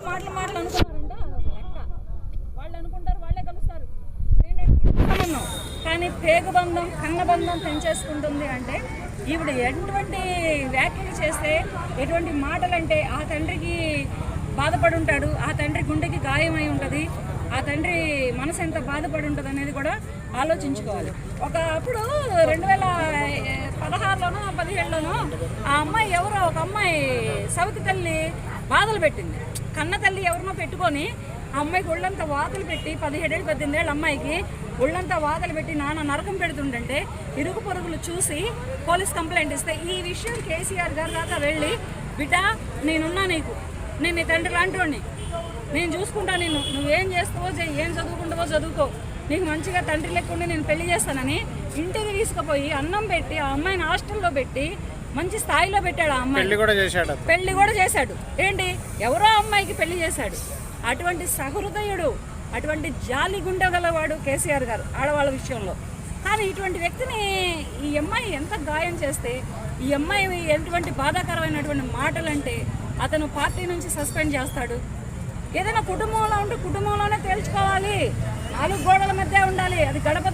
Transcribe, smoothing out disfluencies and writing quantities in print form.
మాటలు అనుకున్నారంటే అదొక లెక్క. వాళ్ళు అనుకుంటారు, వాళ్ళే కలుస్తారు. కానీ పేగుబంధం కన్నబంధం పెంచేసుకుంటుంది అంటే ఈవిడ ఎటువంటి వ్యాఖ్యలు చేస్తే, ఎటువంటి మాటలంటే ఆ తండ్రికి బాధపడి ఉంటాడు, ఆ తండ్రి గుండెకి గాయమై ఉంటుంది, ఆ తండ్రి మనసు ఎంత బాధపడి ఉంటుంది అనేది కూడా ఆలోచించుకోవాలి. అప్పుడు 2016లోనో 17లోనో ఆ అమ్మాయి ఎవరో ఒక అమ్మాయి సవితి తల్లి బాధలు పెట్టింది. కన్న తల్లి ఎవరినో పెట్టుకొని ఆ అమ్మాయికి ఒళ్ళంతా వాతలు పెట్టి 17 ఏళ్ళు 18 ఏళ్ళ అమ్మాయికి ఒళ్ళంతా వాతలు పెట్టి నాన్న నరకం పెడుతుంటే ఇరుగు పొరుగులు చూసి పోలీస్ కంప్లైంట్ ఇస్తే ఈ విషయం కేసీఆర్ గారు దాకా వెళ్ళి, బిడ్డ నేనున్నా, నేను నీ తండ్రి లాంటివాడిని, నేను చూసుకుంటా, నువ్వేం చేస్తావో చెయ్యి, ఏం చదువుకుంటావో చదువుకో, నీకు మంచిగా తండ్రి లెక్కుండి నేను పెళ్లి చేస్తానని ఇంటికి తీసుకుపోయి అన్నం పెట్టి ఆ అమ్మాయిని హాస్టల్లో పెట్టి మంచి స్థాయిలో పెట్టాడు. ఆ అమ్మాయి పెళ్లి కూడా చేశాడు. ఏంటి, ఎవరో అమ్మాయికి పెళ్లి చేశాడు. అటువంటి సహృదయుడు, అటువంటి జాలి గుండె గలవాడు కేసీఆర్ గారు ఆడవాళ్ళ విషయంలో. కానీ ఇటువంటి వ్యక్తిని ఈ అమ్మాయి ఎంత గాయం చేస్తే, ఈ అమ్మాయి ఎటువంటి బాధాకరమైనటువంటి మాటలంటే అతను పార్టీ నుంచి సస్పెండ్ చేస్తాడు. ఏదైనా కుటుంబంలో ఉంటే కుటుంబంలోనే తేల్చుకోవాలి, 4 గోడల మధ్య ఉండాలి, అది గడప